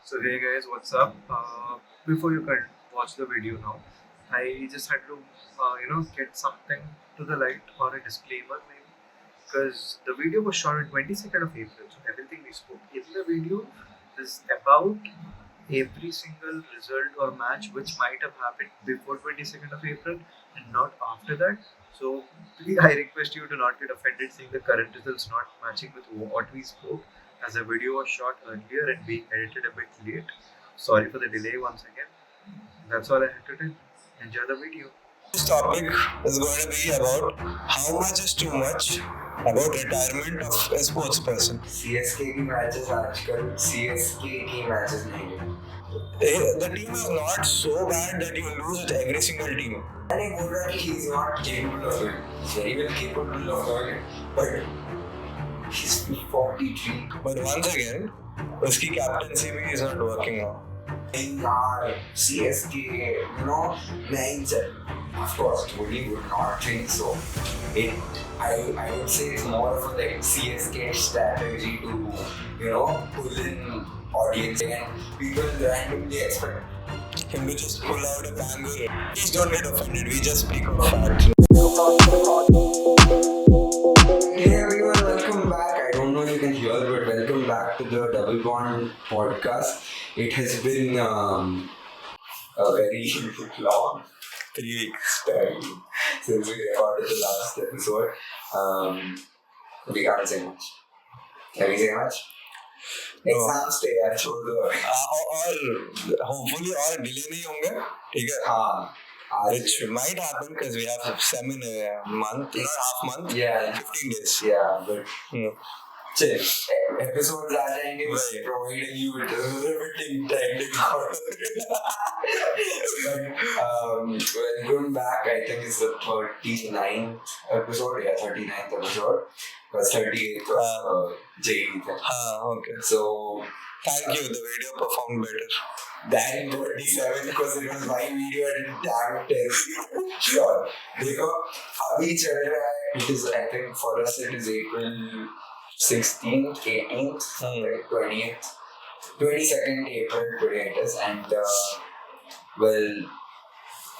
So hey guys, what's up? Before you can watch the video now, I just had to get something to the light or a disclaimer maybe because the video was shot on 22nd of April. So everything we spoke in the video is about every single result or match which might have happened before 22nd of April and not after that. So please, I request you to not get offended seeing the current results not matching with what we spoke, as the video was shot earlier and being edited a bit late. Sorry for the delay once again. That's all I had to tell. Enjoy the video. This topic is going to be about how much is too much about retirement of a sports person. CSK की matches आजकल CSK की matches नहीं है. The team is not so bad that you lose with every single team. मैंने बोल रहा कि he is not capable of it. He's very well capable of doing it, but he's 43. But once again, उसकी captaincy भी is not working now. यार CSK, नहीं चल. Of course, Dhoni would not think so. I would say it's more of a CSK strategy to, pull in audience and people randomly expect him to just pull out a banger. Please don't get offended. We just speak of facts. Hey everyone, welcome back. I don't know if you can hear, but welcome back to the Double Bond podcast. It has been a very long 3 weeks since we recorded the last episode. We can't say much. Can we say much? Exams day यार छोड़ दो. और hopefully और delay नहीं होंगे. ठीक है. हाँ. Which might happen because we have SEM in a month, not half month. Yeah. 15 days. Yeah, but. Chill. Episodes आ जाएंगे providing you with riveting technical. But welcome back. I think it's the 39th episode. Yeah, 39th episode. Because 38th was JD. Okay. So thank you. The video performed better than 27 because it was my video and damn terrible. Sure. देखो अभी चल रहा है. It is, I think for us it is April 16th, 18th, 20th, 22nd April today it is, and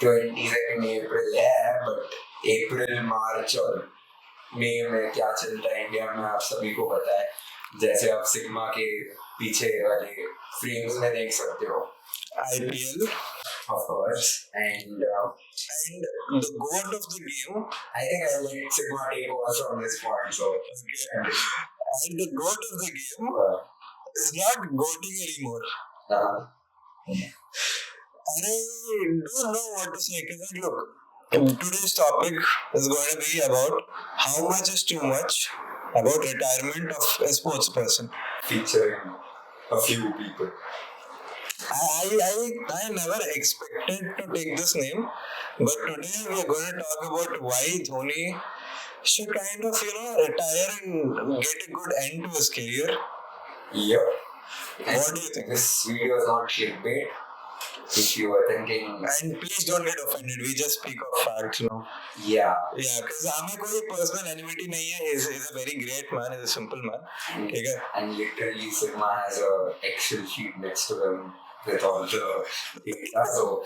22nd April है, but April, March और May में क्या चलता है इंडिया में आप सभी को पता है. जैसे आप सिग्मा के पीछे वाले फ्रेम्स में देख सकते हो. IPL, of course, and the goat of the game. I think I let Sigma take over from this point. So, and the goat of the game is not goating anymore. I don't know what to say. Because look, today's topic is going to be about how much is too much about retirement of a sports person. Featuring a few people. I never expected to take this name, but today we are going to talk about why Dhoni should kind of, retire and get a good end to his career. Yep. What do you think? This video is not clickbait. If you were thinking... And please don't get offended. We just speak of facts, Yeah. Yeah, because हमें कोई personal enmity नहीं है. He's a very great man. He's a simple man. Okay. And literally Sigma has a Excel sheet next to him with all the data. So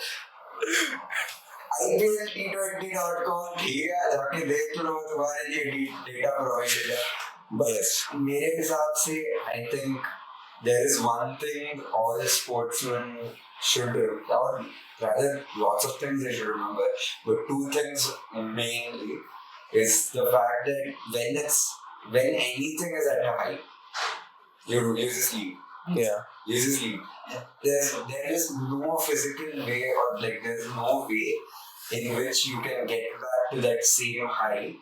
IPL T20.com ठीक है, जाके देख लो तुम्हारे लिए data provided है. But मेरे हिसाब से I think there is one thing all sportsmen should, or rather lots of things they should remember, but two things mainly is the fact that when anything is at a height, you just leave. Yeah. You just leave. There is no physical way, or there's no way in which you can get back to that same height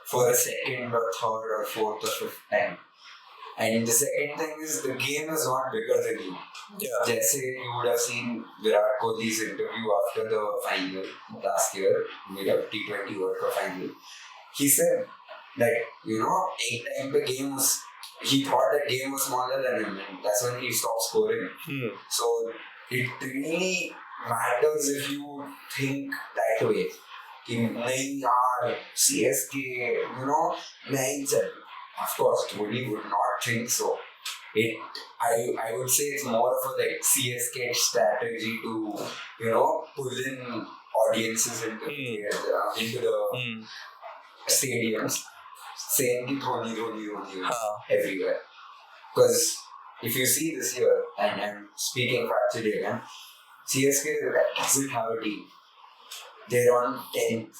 for a second or third or fourth or fifth time. And the second thing is the game is not bigger than you. Yeah. Jesse, you would have seen Virat Kohli's interview after the final last year, T20 World Cup final. He said that, एक time पे game was, he thought that game was smaller than him, and that's when he stopped scoring. So it really matters if you think that way. कि नहीं यार CSK, नहीं चल. Of course, Dhoni would not think so. I would say it's more of a like CSK strategy to pull in audiences into the stadiums, saying ki Dhoni everywhere. Because if you see this year, and I'm speaking factually again, CSK doesn't have a team. They're on 10th.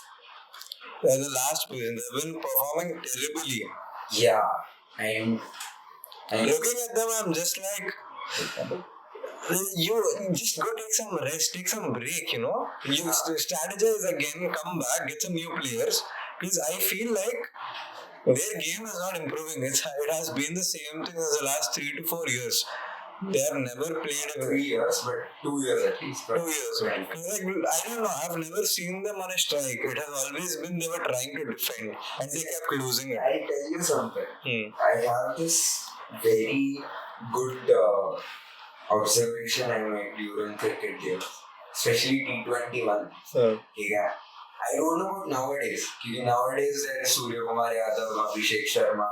They're the last position. They've been performing terribly. Yeah, and looking at them, I'm just like, you just go take some rest, take some break, you strategize again, come back, get some new players. Because I feel like their game is not improving. It has been the same thing as the last 3 to 4 years. They have never played 3 years, but 2 years at least. 2 years. Like, I don't know, I've never seen them on a strike. It has always been they were trying to defend and they kept losing it. I'll tell you something. I have this very good observation I made during cricket games, especially T21. Yeah. I don't know about nowadays. Nowadays there is Surya Kumar Yadav, Abhishek Sharma,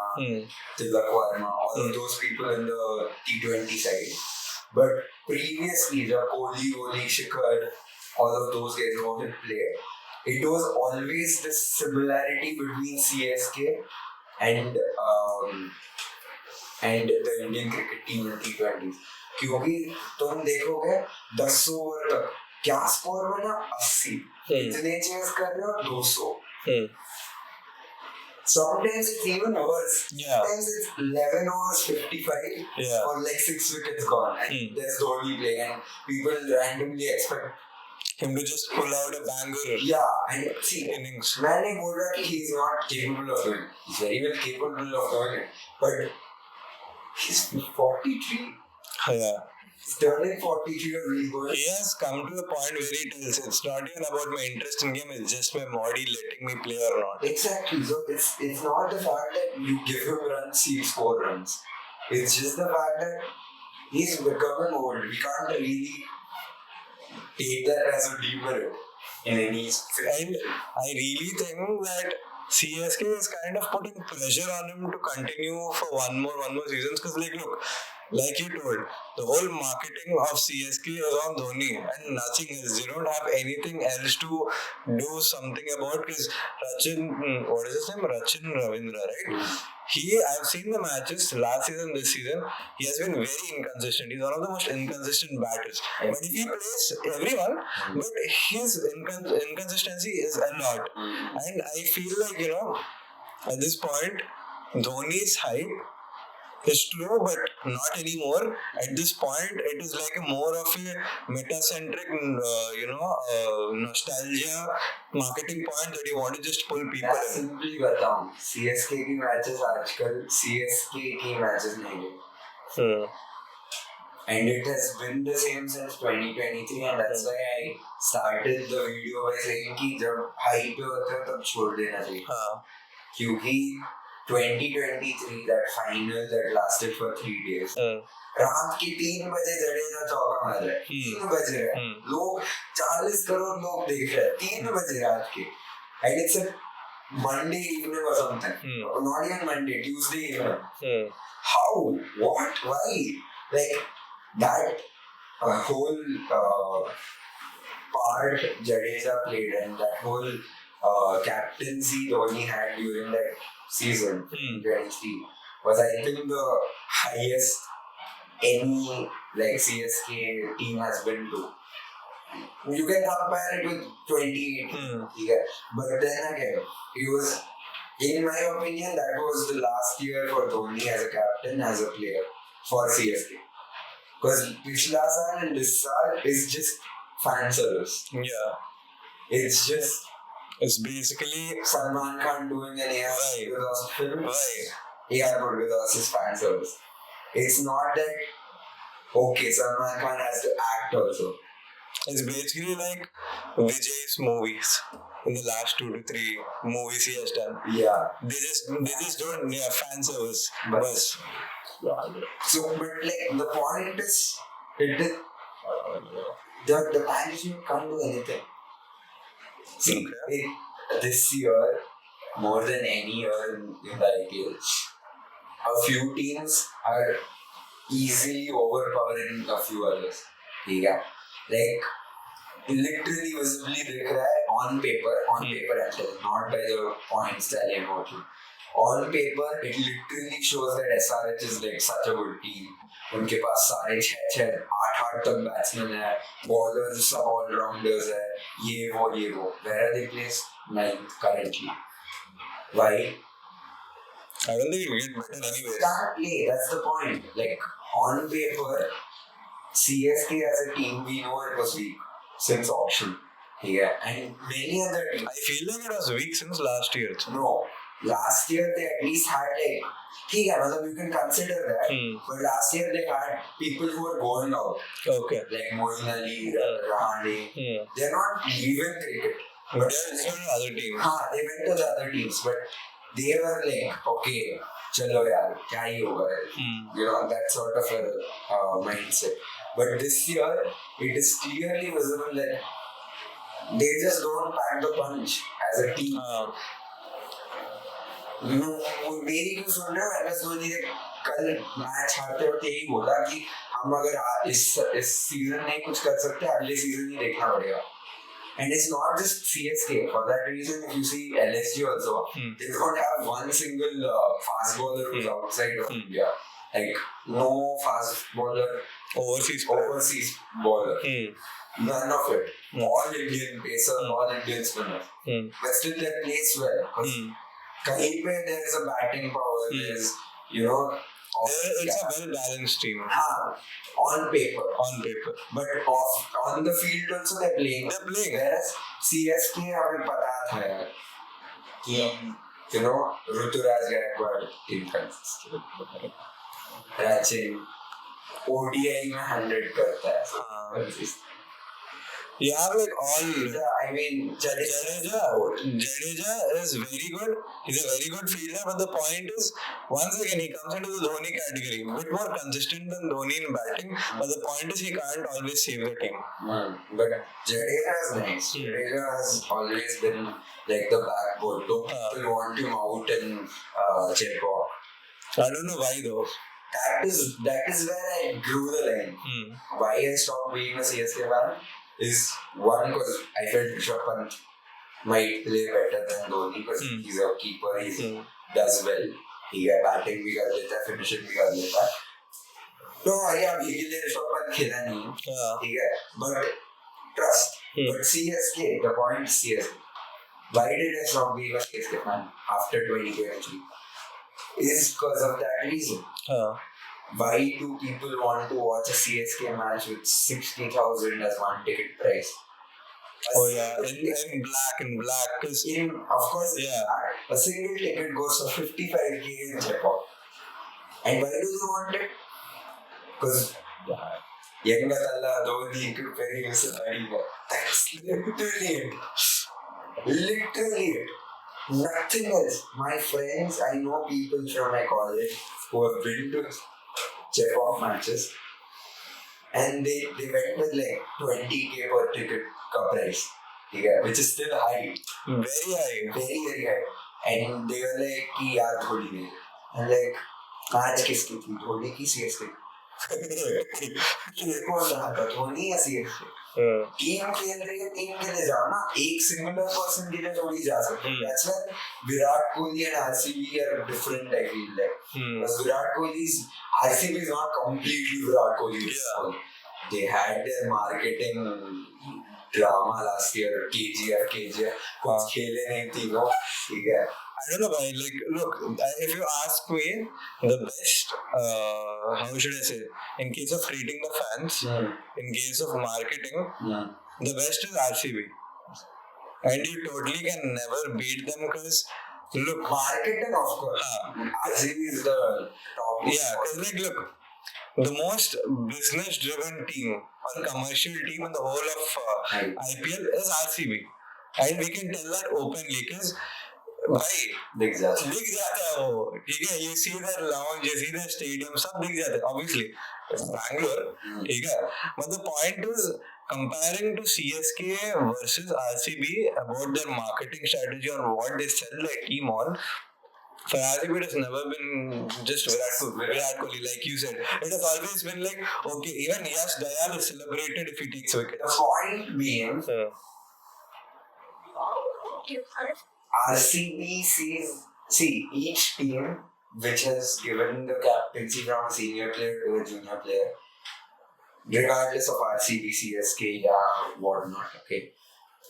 Tilak Verma, all of those people in the T20 side. But previously, the Kohli, Shikhar, all of those guys who have played, it was always this similarity between CSK and the Indian cricket team in T20s. क्योंकि तुम देखोगे 10 over तक क्या score बना 80 इतने chess कर रहे हो 200 sometimes it's even worse. Sometimes it's 11 overs 55 or like 6 wickets gone and there's Dhoni playing and people randomly expect him to just pull out a banger. And see, innings. मैं नहीं बोल रहा कि he's not capable of doing it. He's very well capable of doing it, but he's 43. He's turning 43 or really good. He has come to the point where he tells it's not even about my interest in game, it's just my body letting me play or not. Exactly. So it's not the fact that you give him runs, he'll score runs. It's just the fact that he's becoming old. We can't really take that as a demerit in any And I really think that CSK is kind of putting pressure on him to continue for one more season because look, like you told, the whole marketing of CSK is on Dhoni and nothing else. They don't have anything else to do something about because what is his name? Rachin Ravindra, right? I've seen the matches last season, this season. He has been very inconsistent. He's one of the most inconsistent batters. But if he plays everyone, but his inconsistency is a lot. And I feel like, at this point, Dhoni's hype is true, but not anymore. At this point, it is like more of a meta-centric, nostalgia marketing point that you want to just pull people in. Simply बताऊं, CSK की matches आजकल CSK की matches नहीं है. And it has been the same since 2023, and that's why I started the video by saying कि जब high पे होता है तब छोड़ देना चाहिए. क्योंकि 2023 that final that lasted for 3 days. रात के 3 बजे जडेजा चौका मार रहा है. 3 बज रहा है. लोग 40 करोड़ लोग देख रहे हैं. 3 बजे रात के. And it's a Monday evening or something. Not even Monday, Tuesday evening. How? What? Why? Like that whole part Jadeja played and that whole captaincy Dhoni had during that season 23 was I think the highest any like CSK team has been to. You can compare it with 2018, but then again, it was, in my opinion, that was the last year for Dhoni as a captain, as a player for CSK. Because Pichla Saal and this Saal is just fan service. It's just. It's basically Salman Khan doing an A.R. Murgadas film. A.R. Murgadas' fan service. It's not that, okay, Salman Khan has to act also. It's basically like Vijay's movies. In the last 2 to 3 movies he has done. They just don't fan service. Bus. So, but like the point is, the management can't do anything. See, this year, more than any year in the IPL, a few teams are easily overpowering a few others. Yeah. Like literally visibly दिख रहा है on paper I'm telling, not by the points tally and whatnot. On paper, it literally shows that SRH is like such a good team. उनके पास सारे 6-8 तक batsman है, bowlers सब allrounders है, ये वो. Where are they placed? 9th currently. Why? I don't think it will get better anyway. Exactly, that's the point. Like on paper, CSK as a team, we know it was weak since auction. Yeah, and many other teams. I feel like it was weak since last year. No, last year they at least had like, ठीक है, मतलब you can consider that. But last year they had people who were going out. Okay. Like Moeen Ali, Rahane. They're not leaving cricket. But they went to other teams. They went to the other teams, but they were like, okay, चलो यार, क्या ही होगा? You know, that sort of a mindset. But this year, it is clearly visible that they just don't pack the punch as a team. मेरी क्यों सुन रहे हो? MS Dhoni ने कल मैच हारते वक्त यही बोला कि हम अगर इस सीजन नहीं कुछ कर सकते, अगले सीजन ही देखना पड़ेगा. And it's not just CSK. For that reason, if you see LSG also, they don't have one single fast bowler who's outside of India. Like no fast bowler, overseas bowler. None of it. All Indian pacer, all Indian spinner. But still they plays well. Kahin pe there is a batting power. There's, you know, it's a well balanced team. On paper. But on the field also they're playing. Whereas CSK हमें पता था यार कि you know Rituraj Gaekwad inconsistent. Rachin ODI में 100 करता है. You have like all. I mean, Jadeja is very good. He's a very good fielder, but the point is, once again, he comes into the Dhoni category. A bit more consistent than Dhoni in batting, but the point is, he can't always save the team. But Jadeja is nice. Jadeja has always been like the backbone. People want him out in Chepauk. I don't know why though. That is where I drew the line. Why I stopped being a CSK fan is one because I felt Rishabh Pant might play better than Dhoni because he's a keeper, he does well. He got batting भी कर लेता है, finishing भी कर लेता है. तो अरे अभी के लिए ऋषभ पंत खेला नहीं, ठीक है. But trust. But CSK, the point is CSK. Why did I stop being a CSK fan after 2023? Is because of that reason. Why do people want to watch a CSK match with 60,000 as one ticket price? In black. Of course, a single ticket goes for 55k in Japan. And why do they want it? Because Yengatalla, Dhoni, very that's literally it. Literally it. Nothing else. My friends, I know people from my college who have been to check-off matches and they went with like 20k per ticket price, which is still high. Very high. Very, very high. And they were like, कि यार थोड़ी नहीं. And like, आज किसकी थी? धोनी की CSK. कौन रहा था? धोनी या CSK? टीम खेल रही है, टीम के लिए जाओ ना. एक सिंगुलर पर्सन के लिए थोड़ी जा सकते. That's why Virat Kohli and RCB are different, I feel like. Because Virat Kohli's RCB is not completely Virat Kohli. They had their marketing drama last year. KGF. कुछ खेले नहीं तीनों. ठीक है. I don't know why. Like, look, if you ask me, the best, how should I say, in case of treating the fans, in case of marketing, the best is RCB. And you totally can never beat them because, look, marketing, of course. RCB is the top. Yeah, because, like, look, the most business-driven team or commercial team in the whole of IPL is RCB. And we can tell that openly because भाई दिख जाता है वो. ठीक है, you see their lounge, you see their stadium, सब दिख जाता है. Obviously, it's Bangalore. ठीक है, but the point is comparing to CSK versus RCB about their marketing strategy on what they sell their team on. For RCB, it has never been just Virat Kohli, like you said. It has always been like, okay, even Yash Dayal is celebrated if he takes The wickets. point being, RCB see each team which has given the captaincy from a senior player to a junior player, regardless of RCB, CSK, or whatnot, okay,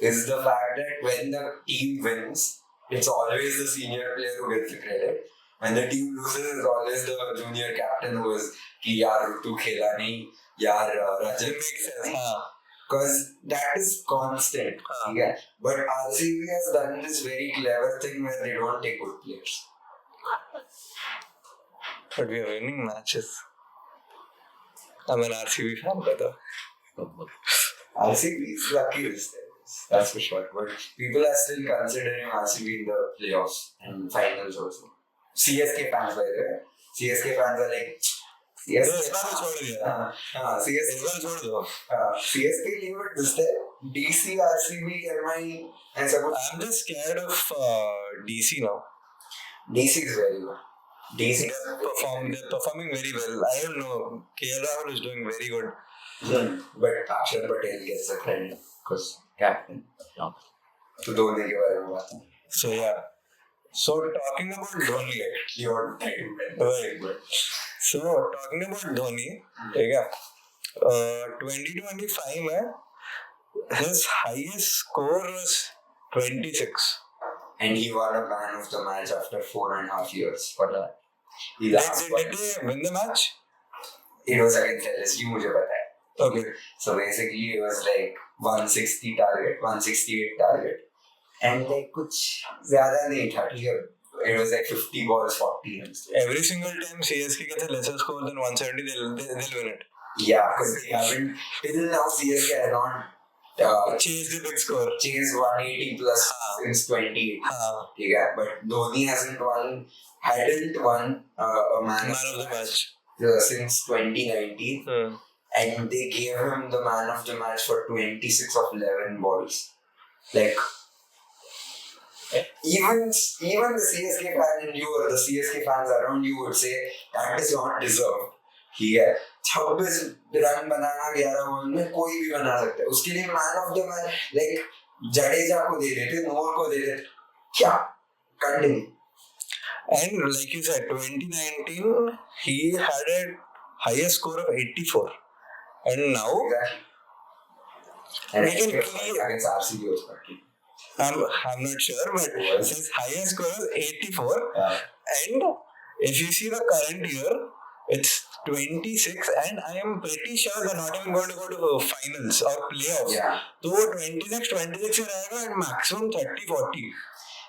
is the fact that when the team wins, it's always the senior player who gets the credit. When the team loses, it's always the junior captain who is कि यार ऋतु खेला नहीं, यार रजत makes sense. because that is constant. Yeah. But RCB has done this very clever thing where they don't take good players. But we are winning matches. I'm an RCB fan, brother. RCB is lucky this time. That's for sure. But people are still considering RCB in the playoffs and finals also. CSK fans, by the way. CSK fans are like, CSK leave it this time. DC, RCB, MI, and so I'm just scared of DC now. DC is very good. DC They're performing very well. I don't know. KL Rahul is doing very good. But Akshar Patel gets the credit because captain. To DHONI के बारे में बात. So yeah. So talking about DHONI. Your time. Right. So talking about DHONI, 2025 में his highest score was 26. And he won a man of the match after 4.5 years for that. Did they win the match? It was against LSU, मुझे पता है. Okay. So basically it was like 160 target, 168 target. And like कुछ ज़्यादा नहीं था, ठीक है. It was like 50 balls, 40 runs. Every single time CSK gets a lesser score than 170, they'll win it. Yeah, because they haven't till now CSK has not chased the big score. Chased 180 plus since 28. Yeah, but DHONI hadn't won a man of the match since 2019. And they gave him the man of the match for 26 of 11 balls. Like, even the CSK fan in you or the CSK fans around you would say that is not deserved. ठीक है 26 run बनाना 11 ball में कोई भी बना सकता है उसके लिए man of the match like Jadeja को दे रहे थे नूर को दे रहे थे क्या continue. And like you said, 2019 he had a highest score of 84. And now and against RCB was party. I'm not sure, but his highest score is 84. And if you see the current year, it's 26, and I am pretty sure they're not even going to go to finals or playoffs. Yeah. So 26 ही रहेगा and maximum 30-40.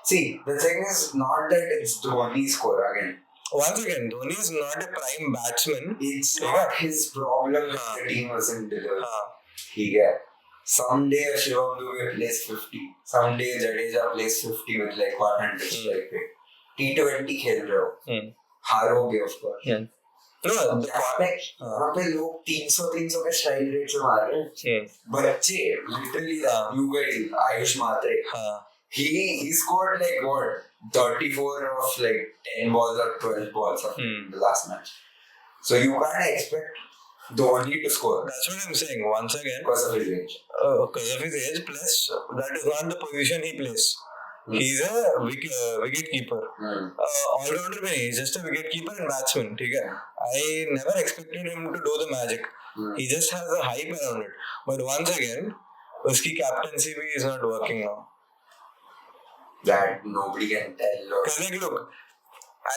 See, the thing is not that it's DHONI's score again. Once again, DHONI is not a prime batsman. It's not his problem that the team wasn't delivered. Someday Shivam Dubey plays 50. Someday Jadeja plays 50 with like 100 strike rate. T20 खेल रहे हो. हारोगे of course. यहाँ पे लोग 300 के strike rate से मार रहे हैं. बच्चे literally you guys Ayush Mhatre. He scored like what 34 of like 10 balls or 12 balls of the last match. So you can't expect DHONI to score. That's what I'm saying. Once again, because of his age. Because of his age, plus that is not the position he plays. He's a wicket keeper. All-rounder में he's just a wicket keeper and batsman. ठीक है. I never expected him to do the magic. He just has a hype around it. But once again, उसकी captaincy भी is not working now. That nobody can tell. Because like, look,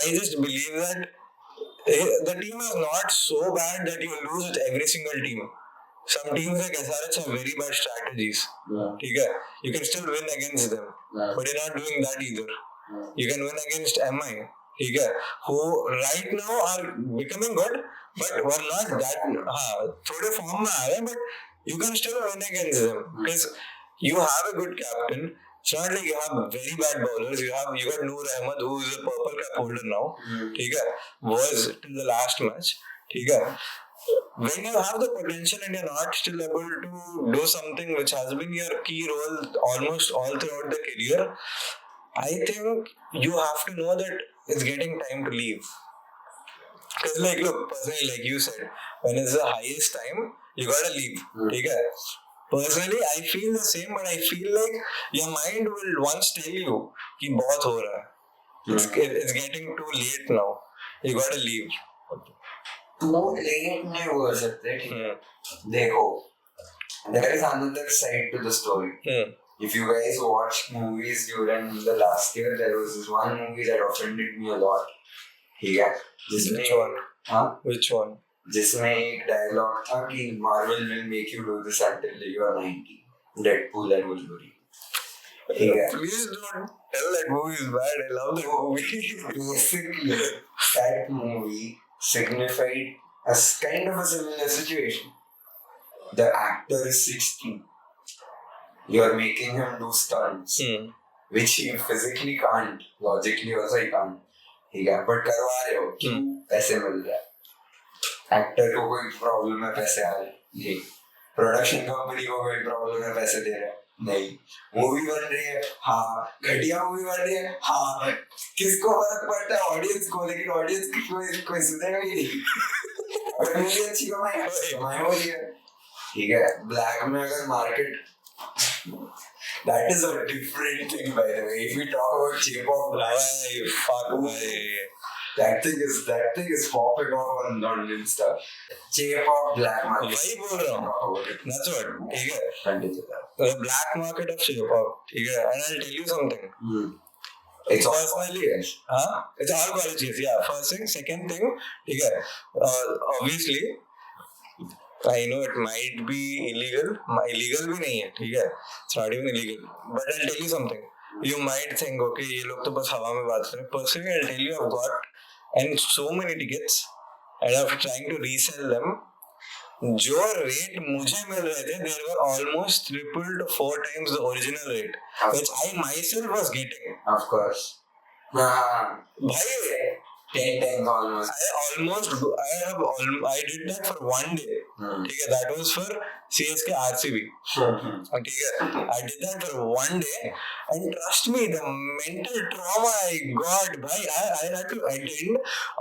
I just believe that the team is not so bad that you lose with every single team. Some teams like SRH have very bad strategies. ठीक है. You can still win against them. But you're not doing that either. You can win against MI. ठीक है. Who right now are becoming good, but were not that. थोड़े form में आ रहे हैं, but you can still win against them because you have a good captain. It's not like you have very bad bowlers. You got Noor Ahmed, who is a purple cap holder now. ठीक है. Was till the last match. ठीक है. When you have the potential and you're not still able to do something which has been your key role almost all throughout the career, I think you have to know that it's getting time to leave. Because like look, personally, like you said, when it's the highest time, you gotta leave. Okay? Personally, I feel the same, but I feel like your mind will once tell you कि बहुत हो रहा है. It's getting too late now. You gotta leave. Too late नहीं बोल सकते, ठीक है. देखो, there is another side to the story. If you guys watched movies during the last year, there was this one movie that offended me a lot. ठीक है. Which one? हाँ? Which one? जिसमें एक डायलॉग था कि Marvel will make you do this until you are 90. Deadpool and Wolverine. ठीक है. Please don't tell that movie is bad. I love that movie. Basically, that movie signified a kind of a similar situation. The actor is 60. You're making him do stunts, which he physically can't. Logically also he can't. ठीक है, but करवा रहे हो क्यों? पैसे मिल रहा है. Actor को कोई प्रॉब्लम है पैसे आ रहे? नहीं. प्रोडक्शन कंपनी को कोई प्रॉब्लम है पैसे दे रहे हैं? नहीं. मूवी बन रही है, हाँ. घटिया मूवी बन रही है, हाँ. किसको फर्क पड़ता है? ऑडियंस को. लेकिन ऑडियंस कोई सुनेगा ही नहीं. अगर मूवी अच्छी कमाई हो रही है, ठीक है. ब्लैक में अगर market, that is a different thing, by the way. If we talk about J-pop, that thing is popping off on Insta. J-pop black market. वही बोल रहा हूँ. That's what. ठीक है. The black market of J-pop. ठीक है. And I'll tell you something. It's personally, it's all colleges. Yeah. First thing, second thing. ठीक है. Obviously, I know it might be illegal. Illegal भी नहीं है. ठीक है. It's not even illegal. But I'll tell you something. You might think, okay, ये लोग तो बस हवा में बात कर रहे हैं. Personally, I'll tell you, I've got and so many tickets, and I'm trying to resell them. जो रेट मुझे मिल रहे थे, they were almost triple to 4 times the original rate, which I myself was getting. Of course. भाई 10 times almost. I did that for one day. ठीक है, that was for CSK RCB. ठीक है, I did that for one day, and trust me, the mental trauma I got, भाई, I had to attend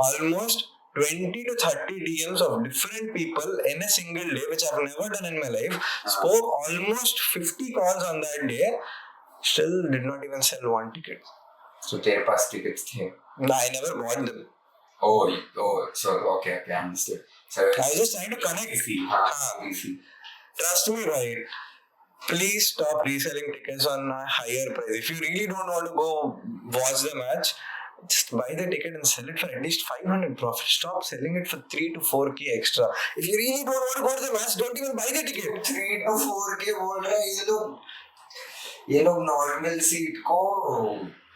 almost 20 to 30 DMs of different people in a single day, which I've never done in my life. Spoke almost 50 calls on that day. Still did not even sell one ticket. So तेरे पास tickets थे? No, I never bought them. Oh, so okay, I understood. So I was just trying to connect. Easy. Trust me, right? Please stop reselling tickets on a higher price. If you really don't want to go watch the match, just buy the ticket and sell it for at least 500 profit. Stop selling it for 3 to 4k extra. If you really don't want to go to the match, don't even buy the ticket. 3 to 4k बोल रहा है ये लोग normal seat को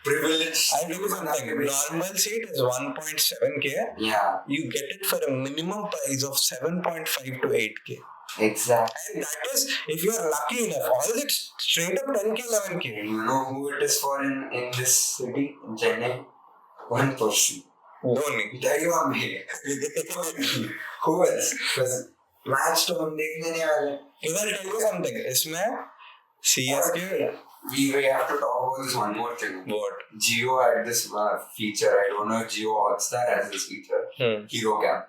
privilege. I'll tell you something. Normal seat is 1.7k. Yeah. You get it for a minimum price of 7.5 to 8k. Exactly. And that is if you are lucky enough. All is it straight up 10k, 11k. You know who it is for in this city, in Chennai? One person. DHONI. Who else? Because match तो हम देखने नहीं वाले. I'll tell you something. इसमें CSK. We have to talk about this one more thing. What? Jio had this feature. I don't know if Jio Hotstar has this feature. Hero Cam.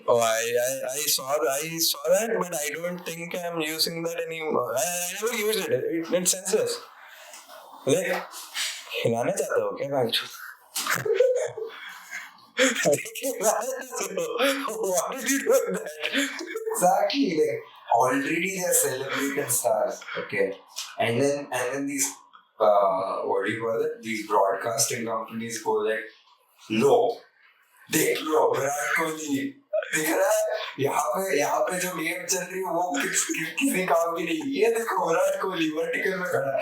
Oh, I saw that, but I don't think I'm using that anymore. I never used it. It's senseless. Like, खिलाने चाहते हो क्या match? What did you do with that? Exactly. Like, already they're celebrating stars. Okay. And then these what do you call it? These broadcasting companies go like, देख लो विराट कोहली दिख रहा है यहाँ पे जो गेम चल रही है वो किसी काम की नहीं. ये देखो विराट कोहली वर्टिकल में खड़ा है.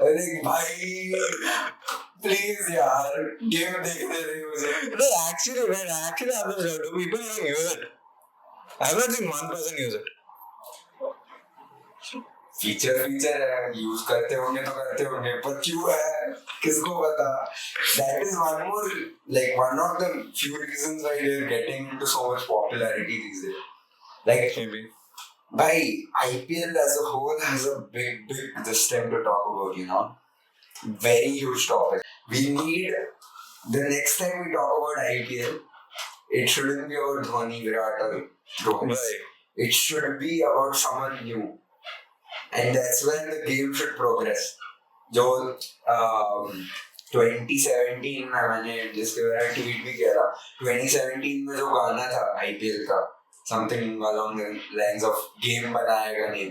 अरे भाई प्लीज यार गेम देखने दे मुझे. No, actually, people don't use it. I've not seen one person use it. Feature है, यूज करते होंगे पर क्यों है किसको पता. That is one of the few reasons why they're getting into so much popularity these days. Like Maybe. By IPL as a whole has a big this time to talk about, very huge topic. We need the next time we talk about IPL, it shouldn't be about Dhoni, Virat or Rohit. Right. It should be about someone new. And that's when the game should progress. जो 2017 में मैंने जिसके बारे में tweet भी किया था, 2017 में जो गाना था IPL का, something along the lines of game बनाएगा नहीं.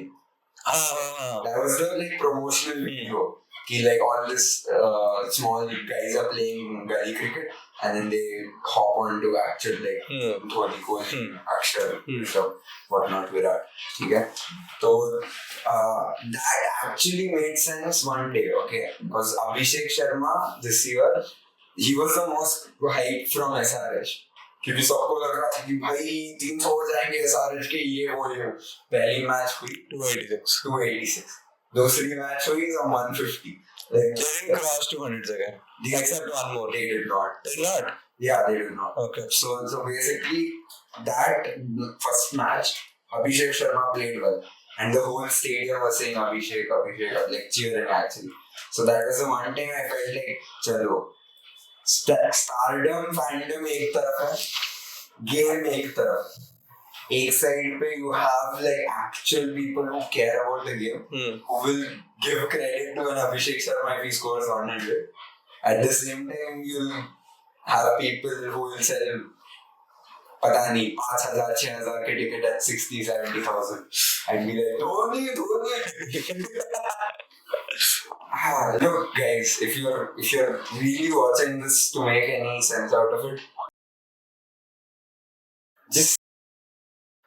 That was the like promotional video. Ki like all this small guys are playing gully cricket and then they hop on to actual like Dhoni, Kohli, Akshar, Rishabh, whatnot, Virat. Okay? So that actually made sense one day, okay? Because Abhishek Sharma this year, he was the most hyped from SRH. क्योंकि सबको लग रहा था कि भाई 300 हो जाएंगे SRH के ये वो पहली मैच हुई 286 दूसरी मैच हुई 150 like, they didn't cross 200 again except one more. They did not. They did not? Yeah, they did not. Okay. So basically that first match Abhishek Sharma played well and the whole stadium was saying Abhishek like cheering actually. So that was the one time I felt like chalo stardom fandom एक तरफ है, game एक तरफ. एक side पे you have like actual people who care about the game, who will give credit to an Abhishek Sharma if he scores 100. At the same time, you'll have people who will sell पता नहीं 5,000 6,000 के ticket at 60,000-70,000 and be like Dhoni. Look guys, if you're really watching this to make any sense out of it, just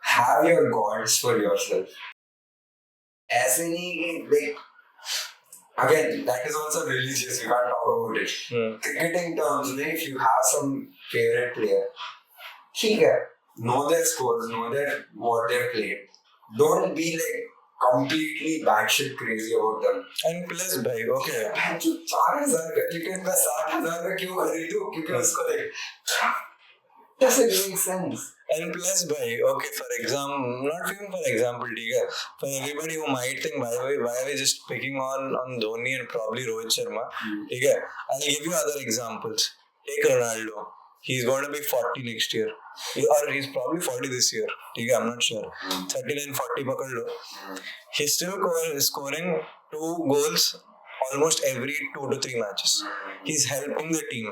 have your gods for yourself. ऐसे नहीं like again that is also religious, we can't talk about it. Cricketing terms में if you have some favorite player, ठीक है, know their scores, know what they've played. Don't be like completely batshit crazy about them. And plus भाई okay 4,000 का ticket में 60,000 का क्यों खरीदूं? क्योंकि उसको like doesn't make sense. And plus भाई okay for example ठीक है, for everybody who might think why are we just picking on Dhoni and probably Rohit Sharma, ठीक है, I'll give you other examples. Take Ronaldo. He's going to be 40 next year. Or he's probably 40 this year. ठीक है, I'm not sure. 39-40 पकड़ लो. He's still scoring 2 goals almost every 2 to 3 matches. He's helping the team.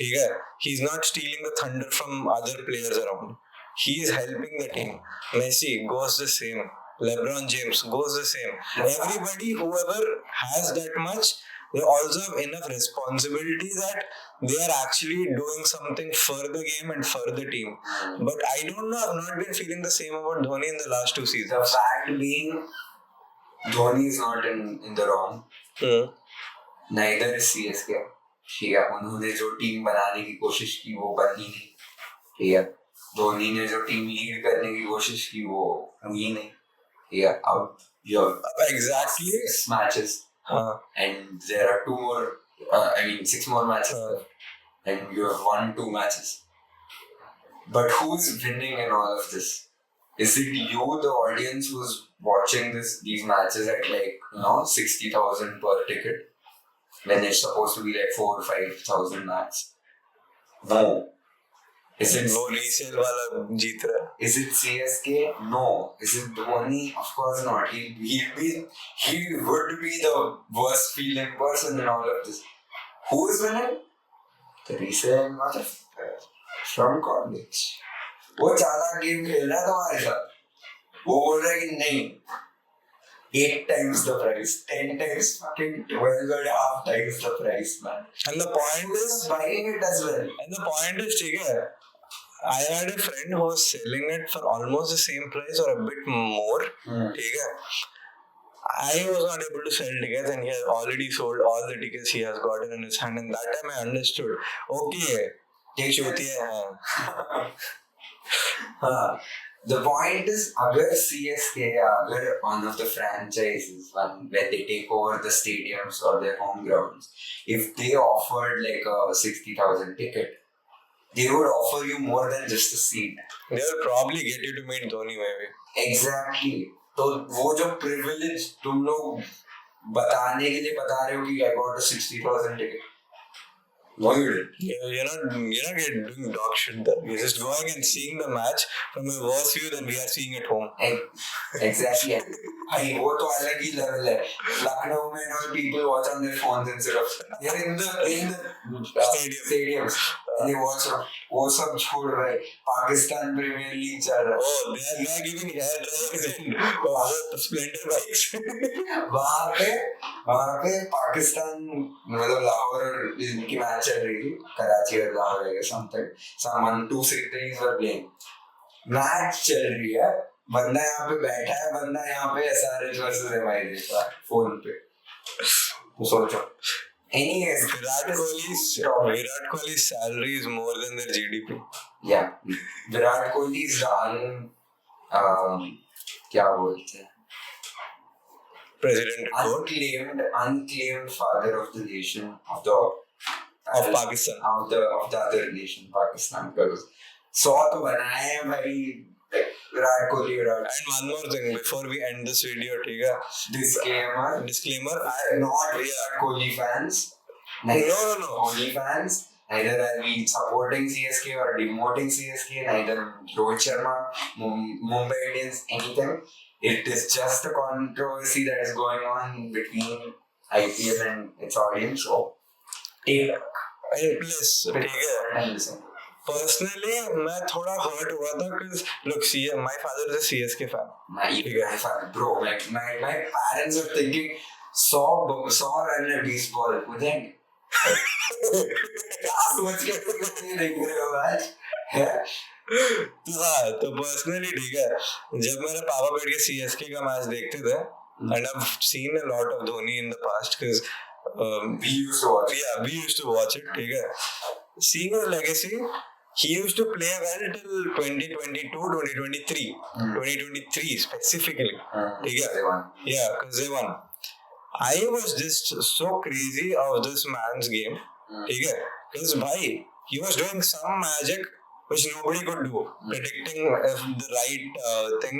ठीक है, he's not stealing the thunder from other players around. He is helping the team. Messi goes the same. LeBron James goes the same. Everybody, whoever has that much, they also have enough responsibility that they are actually doing something for the game and for the team. But I don't know, I've not been feeling the same about Dhoni in the last 2 seasons. The fact being, Dhoni is not in the wrong. Neither is CSK. ठीक है, उन्होंने जो team बनाने की कोशिश की वो बनी नहीं. ठीक है, धोनी ने जो टीम लीड करने की कोशिश की वो हुई नहीं. ठीक है, अब exactly 6 matches. And there are 2 more, 6 more matches left, and you have won 2 matches. But who's winning in all of this? Is it you, the audience, who's watching these matches at like 60,000 per ticket when it's supposed to be like 4 or 5,000 max? No. Is it वो resale वाला जीत रहा है? Is it CSK? No. Is it Dhoni? Of course not. He would be the worst feeling person in all of this. Who is winning? The resale motherfucker from college. वो चालाक game खेल रहा है तुम्हारे साथ. वो बोल रहा है कि नहीं. 8 times the price, 10 times, fucking 12.5 times the price, man. And the point is buying it as well. And the point is, ठीक है, I had a friend who was selling it for almost the same price or a bit more. ठीक है, I was not able to sell tickets and he has already sold all the tickets he has gotten in his hand. And that time I understood. Okay, ये चूतिया है. The point is, अगर CSK अगर one of the franchises when they take over the stadiums or their home grounds, if they offered like a 60,000 ticket, they would offer you more than just a seat. They will probably get you to meet Dhoni maybe. Exactly. तो वो जो privilege तुम लोग बताने के लिए बता रहे हो कि I got a 60,000 ticket, No, you didn't. You're not doing dog shit there. You're just going and seeing the match from a worse view than we are seeing at home. Exactly. भाई वो तो अलग ही level है. Lucknow में all people watch on their phones instead of they're in the stadiums and they watch. वो सब छोड़ रहे. पाकिस्तान प्रीमियर लीग चल रहा है. Oh, they are giving hair dryers and splendor bikes. वहाँ पे पाकिस्तान मतलब लाहौर और इनकी मैच चल रही थी. कराची और लाहौर या something. Some 1-2 cities were playing. Match चल रही है. बंदा यहाँ पे बैठा है. बंदा यहाँ पे SRH versus MI देख रहा है फोन पे. तो सोचो. Anyways, Virat Kohli's salary is more than their GDP. Yeah, Virat Kohli is the क्या बोलते हैं? President unclaimed father of the nation of Pakistan. Of the other nation, Pakistan. Because सौ तो बनाए हैं भाई. Virat Kohli. And one more thing before we end this video, ठीक है? Disclaimer. I'm not Virat Kohli fans. No. Kohli fans. Neither are we supporting CSK or demoting CSK. Neither Rohit Sharma, Mumbai Indians, anything. It is just a controversy that is going on between IPL and its audience. So, please. Personally, मैं थोड़ा hurt हुआ था because look, my father is a CSK fan. My father, bro. My parents are thinking 100 run है 20 ball. हो जाएंगे. क्या सोच के देख रहे हो आज? हाँ, तो पर्सनली ठीक है. जब मेरे पापा बैठ के CSK का मैच देखते थे, and I've seen a lot of Dhoni in the past because we used to watch it. ठीक है. Seeing his legacy, he used to play well till 2022, 2023. 2023 specifically. ठीक है. They won. Yeah, because they won. I was just so crazy of this man's game. ठीक है. Because भाई, he was doing some magic which nobody could do. Predicting the right thing,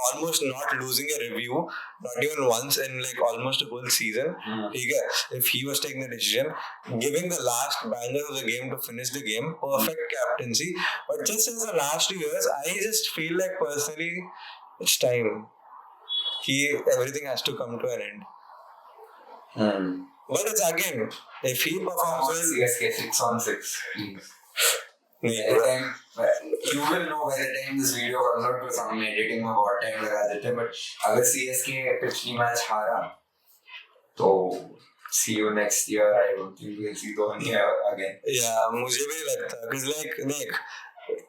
almost not losing a review, not even once in like almost a whole season. If he was taking the decision, giving the last banger of the game to finish the game, perfect captaincy. But just in the last 2 years, I just feel like personally, it's time. Everything has to come to an end. But it's again, if he performs well, CSK 6-on-6. You will know by the time this video comes out because हम editing में बहुत time लगा देते हैं. But अगर CSK पिछली match हारा, तो see you next year. I don't think we'll see Dhoni again. Yeah, मुझे भी लगता है because like 20. It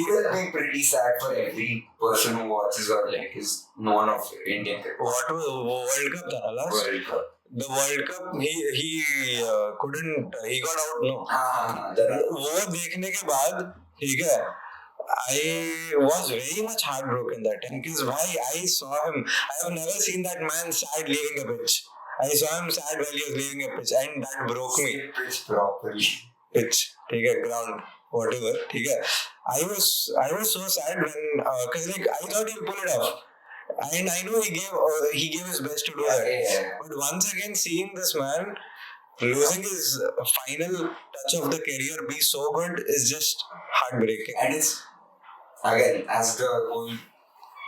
will be pretty sad for every person who watches or like is known of Indian cricket. What was World Cup था last? World Cup. The World Cup, he couldn't, he got out, no? वो देखने के बाद, ठीक है, I was very much heartbroken that time because I saw him. I have never seen that man sad leaving a pitch. I saw him sad while he was leaving a pitch, and that broke me. Pitch properly. Pitch, ठीक है, ground, whatever, ठीक है. I was so sad when, because like I thought he'll pull it off. And I know he gave his best to do that. Yeah. But once again, seeing this man losing his final touch of the career be so good is just heartbreaking. And it's, again, as the whole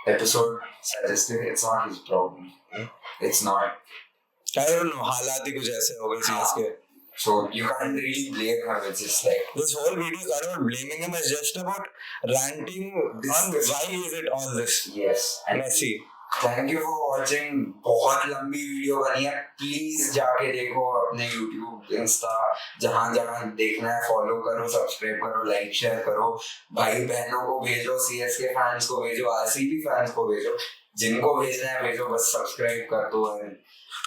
episode suggested, it's not his problem. It's not. I don't know, हालात ही कुछ ऐसे हो गए CSK. So you can't really blame him. It's just like this whole video is not about blaming him. It's just about ranting on why is it all this. Yes. And I see. Thank you for watching. बहुत लंबी video बनी है. Please जाके देखो अपने YouTube, Insta, जहाँ देखना है follow करो, subscribe करो, like share करो. भाई बहनों को भेजो, CSK fans को भेजो, RCB fans को भेजो. जिनको भेजना है भेजो, बस subscribe कर दो.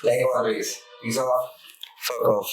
Like always, peace off. Fuck off.